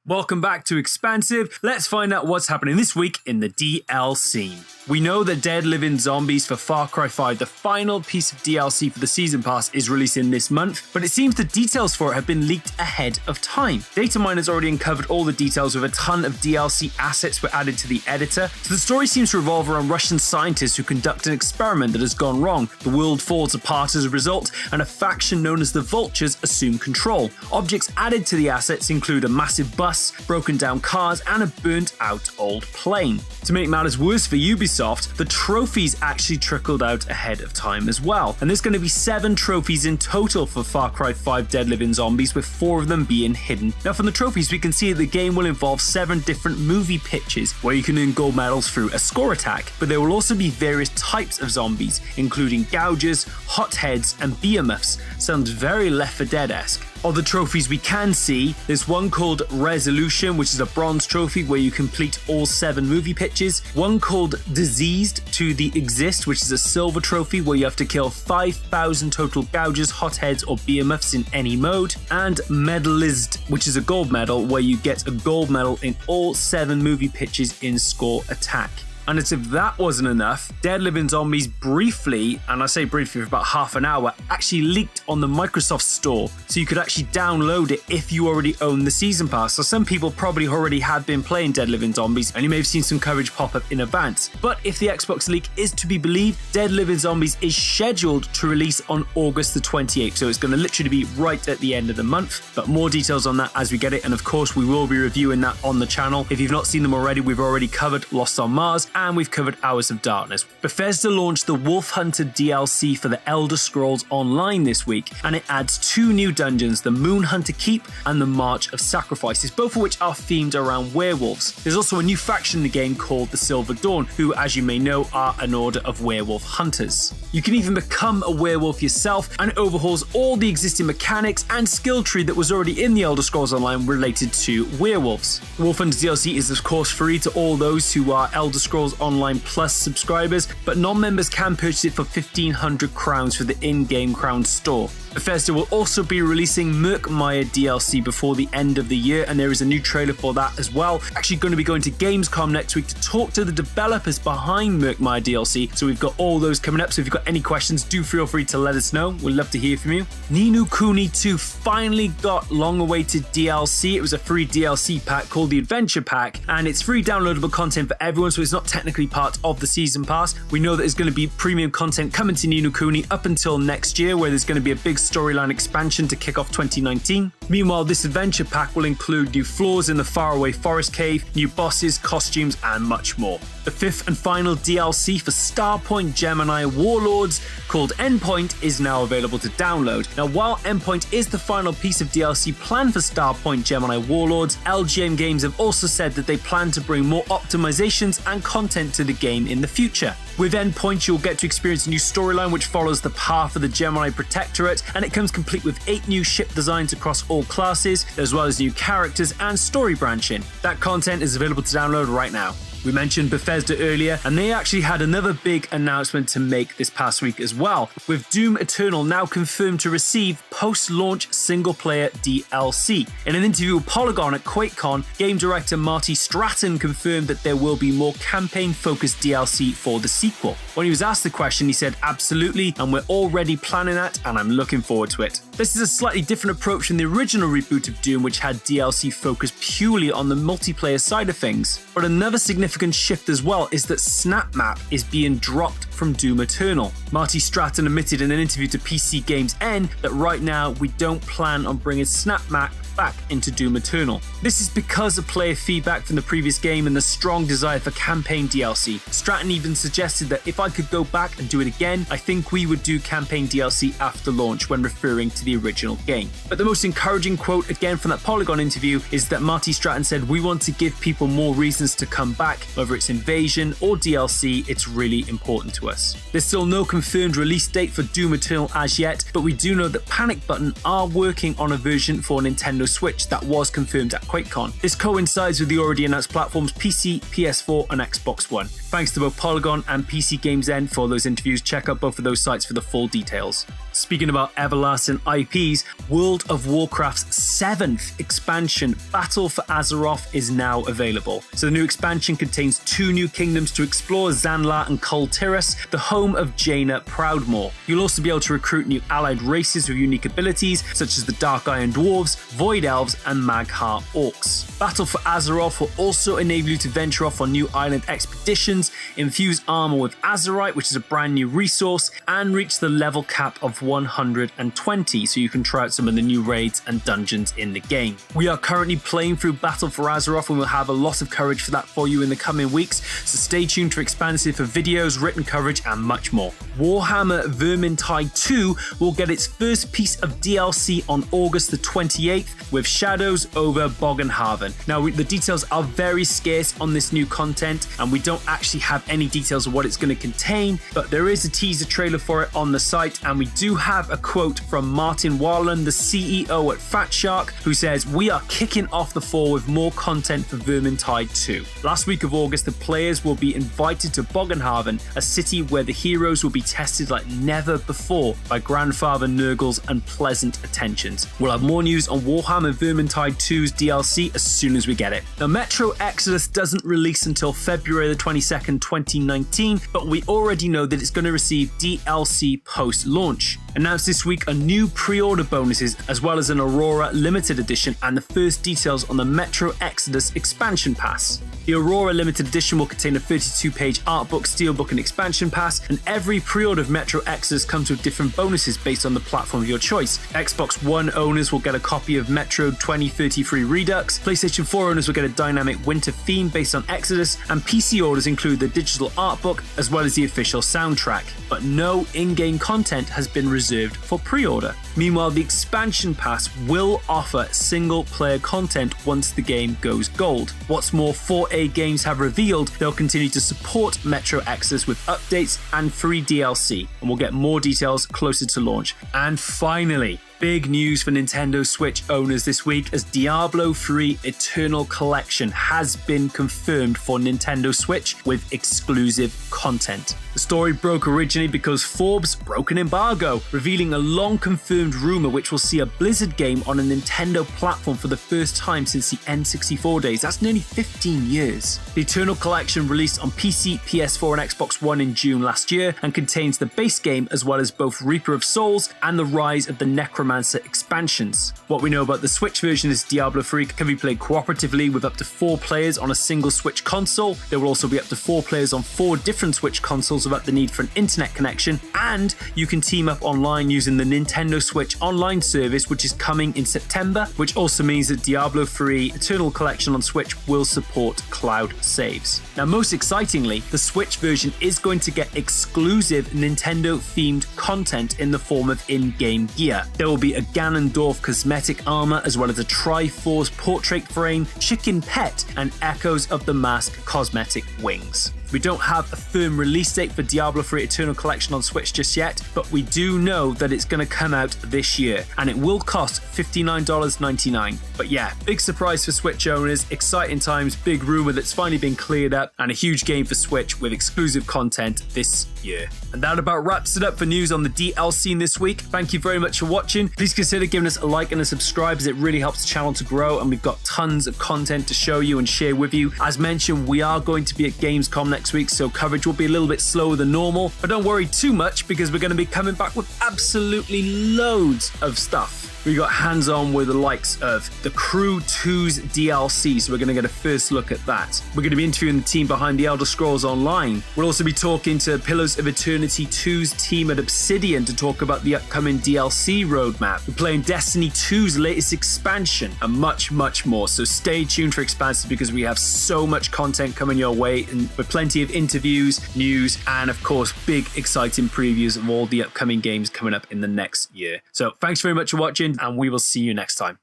Welcome back to Expansive. Let's find out what's happening this week in the DLScene. We know that Dead Living Zombies for Far Cry 5, the final piece of DLC for the Season Pass, is releasing this month, but it seems the details for it have been leaked ahead of time. Dataminers has already uncovered all the details with a ton of DLC assets were added to the editor, so the story seems to revolve around Russian scientists who conduct an experiment that has gone wrong. The world falls apart as a result, and a faction known as the Vultures assume control. Objects added to the assets include a massive bus, broken down cars, and a burnt out old plane. To make matters worse for Ubisoft, the trophies actually trickled out ahead of time as well, and there's going to be 7 trophies in total for Far Cry 5 Dead Living Zombies, with 4 of them being hidden. Now from the trophies we can see that the game will involve 7 different movie pitches where you can earn gold medals through a score attack, but there will also be various types of zombies, including gougers, hotheads, and behemoths. Sounds very Left 4 Dead-esque. Of the trophies we can see, there's one called Resolution, which is a bronze trophy where you complete all 7 movie pitches, one called Diseased to the Exist, which is a silver trophy where you have to kill 5,000 total gougers, hotheads, or behemoths in any mode, and Medalist, which is a gold medal where you get a gold medal in all 7 movie pitches in score attack. And as if that wasn't enough, Dead Living Zombies briefly, and I say briefly for about half an hour, actually leaked on the Microsoft Store, so you could actually download it if you already own the Season Pass. So some people probably already have been playing Dead Living Zombies, and you may have seen some coverage pop up in advance. But if the Xbox leak is to be believed, Dead Living Zombies is scheduled to release on August the 28th, so it's going to literally be right at the end of the month. But more details on that as we get it, and of course we will be reviewing that on the channel. If you've not seen them already, we've already covered Lost on Mars, and we've covered Hours of Darkness. Bethesda launched the Wolfhunter DLC for the Elder Scrolls Online this week, and it adds 2 new dungeons, the Moonhunter Keep and the March of Sacrifices, both of which are themed around werewolves. There's also a new faction in the game called the Silver Dawn, who, as you may know, are an order of werewolf hunters. You can even become a werewolf yourself, and it overhauls all the existing mechanics and skill tree that was already in the Elder Scrolls Online related to werewolves. Wolfhunter DLC is of course free to all those who are Elder Scrolls Online Plus subscribers, but non-members can purchase it for 1,500 crowns for the in-game crown store. Bethesda will also be releasing Murkmire DLC before the end of the year, and there is a new trailer for that as well. Actually going to be going to Gamescom next week to talk to the developers behind Murkmire DLC, so we've got all those coming up. So if you've got any questions, do feel free to let us know. We'd love to hear from you. Ni no Kuni 2 finally got long-awaited DLC. It was a free DLC pack called the Adventure Pack, and it's free downloadable content for everyone, so it's not technically part of the Season Pass. We know that there's going to be premium content coming to Ni no Kuni up until next year, where there's going to be a big storyline expansion to kick off 2019. Meanwhile, this adventure pack will include new floors in the faraway forest cave, new bosses, costumes, and much more. The 5th and final DLC for Starpoint Gemini Warlords, called Endpoint, is now available to download. Now, while Endpoint is the final piece of DLC planned for Starpoint Gemini Warlords, LGM Games have also said that they plan to bring more optimizations and content to the game in the future. With Endpoint, you'll get to experience a new storyline which follows the path of the Gemini Protectorate, and it comes complete with 8 new ship designs across all classes, as well as new characters and story branching. That content is available to download right now. We mentioned Bethesda earlier, and they actually had another big announcement to make this past week as well, with Doom Eternal now confirmed to receive post-launch single-player DLC. In an interview with Polygon at QuakeCon, game director Marty Stratton confirmed that there will be more campaign-focused DLC for the sequel. When he was asked the question, he said, "Absolutely, and we're already planning that, and I'm looking forward to it." This is a slightly different approach from the original reboot of Doom, which had DLC focused purely on the multiplayer side of things. But another significant shift as well is that SnapMap is being dropped from Doom Eternal. Marty Stratton admitted in an interview to PC Games N that right now we don't plan on bringing SnapMap back into Doom Eternal. This is because of player feedback from the previous game and the strong desire for campaign DLC. Stratton even suggested that if I could go back and do it again, I think we would do campaign DLC after launch, when referring to the original game. But the most encouraging quote again from that Polygon interview is that Marty Stratton said, "We want to give people more reasons to come back, whether it's Invasion or DLC, it's really important to us." There's still no confirmed release date for Doom Eternal as yet, but we do know that Panic Button are working on a version for Nintendo Switch that was confirmed at QuakeCon. This coincides with the already announced platforms PC, PS4 and Xbox One. Thanks to both Polygon and PC Games N for those interviews. Check out both of those sites for the full details. Speaking about everlasting IPs, World of Warcraft's 7th expansion, Battle for Azeroth, is now available. So the new expansion contains 2 new kingdoms to explore, Zanla and Kul Tiras, the home of Jaina Proudmoore. You'll also be able to recruit new allied races with unique abilities, such as the Dark Iron Dwarves, Void Elves, and Mag'har Orcs. Battle for Azeroth will also enable you to venture off on new island expeditions, infuse armor with Azerite, which is a brand new resource, and reach the level cap of 120, so you can try out some of the new raids and dungeons in the game. We are currently playing through Battle for Azeroth, and we'll have a lot of coverage for that for you in the coming weeks, so stay tuned for Expansive for videos, written coverage, and much more. Warhammer Vermintide 2 will get its first piece of DLC on August the 28th with Shadows over Boggenhaven. Now, the details are very scarce on this new content, and we don't actually have any details of what it's going to contain, but there is a teaser trailer for it on the site, and we do have a quote from Martin Warland, the CEO at Fatshark, who says, "We are kicking off the fall with more content for Vermintide 2. Last week of August, the players will be invited to Boggenhaven, a city where the heroes will be tested like never before by Grandfather Nurgle's unpleasant attentions. We'll have more news on Warhammer Vermintide 2's DLC as soon as we get it." Now, Metro Exodus doesn't release until February the 22nd, 2019, but we already know that it's going to receive DLC post-launch. Announced this week are new pre-order bonuses, as well as an Aurora limited edition and the first details on the Metro Exodus expansion pass. The Aurora limited edition will contain a 32-page art book, steelbook, and expansion pass, and every pre-order of Metro Exodus comes with different bonuses based on the platform of your choice. Xbox One owners will get a copy of Metro 2033 Redux, PlayStation 4 owners will get a dynamic winter theme based on Exodus, and PC orders include the digital art book as well as the official soundtrack. But no in-game content has been reserved for pre-order. Meanwhile, the expansion pass will offer single-player content once the game goes gold. What's more, 4A Games have revealed they'll continue to support Metro Exodus with updates and free DLC, and we'll get more details closer to launch. And finally, big news for Nintendo Switch owners this week, as Diablo 3 Eternal Collection has been confirmed for Nintendo Switch with exclusive content. The story broke originally because Forbes broke an embargo, revealing a long-confirmed rumor which will see a Blizzard game on a Nintendo platform for the first time since the N64 days. That's nearly 15 years. The Eternal Collection released on PC, PS4, and Xbox One in June last year and contains the base game as well as both Reaper of Souls and the Rise of the Necromancer expansions. What we know about the Switch version is Diablo 3 can be played cooperatively with up to 4 players on a single Switch console. There will also be up to 4 players on 4 different Switch consoles without the need for an internet connection, and you can team up online using the Nintendo Switch Online service, which is coming in September, which also means that Diablo 3 Eternal Collection on Switch will support cloud saves. Now, most excitingly, the Switch version is going to get exclusive Nintendo-themed content in the form of in-game gear. There will be a Ganondorf cosmetic armor, as well as a Triforce portrait frame, chicken pet, and Echoes of the Mask cosmetic wings. We don't have a firm release date for Diablo 3 Eternal Collection on Switch just yet, but we do know that it's going to come out this year, and it will cost $59.99. But yeah, big surprise for Switch owners, exciting times, big rumor that's finally been cleared up, and a huge game for Switch with exclusive content this year. And that about wraps it up for news on the DLScene this week. Thank you very much for watching. Please consider giving us a like and a subscribe, as it really helps the channel to grow, and we've got tons of content to show you and share with you. As mentioned, we are going to be at Gamescom next week, so coverage will be a little bit slower than normal, but don't worry too much because we're going to be coming back with absolutely loads of stuff. We got hands-on with the likes of The Crew 2's DLC, so we're going to get a first look at that. We're going to be interviewing the team behind The Elder Scrolls Online. We'll also be talking to Pillars of Eternity 2's team at Obsidian to talk about the upcoming DLC roadmap. We're playing Destiny 2's latest expansion and much, much more. So stay tuned for Expansive because we have so much content coming your way, and with plenty of interviews, news, and of course, big, exciting previews of all the upcoming games coming up in the next year. So thanks very much for watching, and we will see you next time.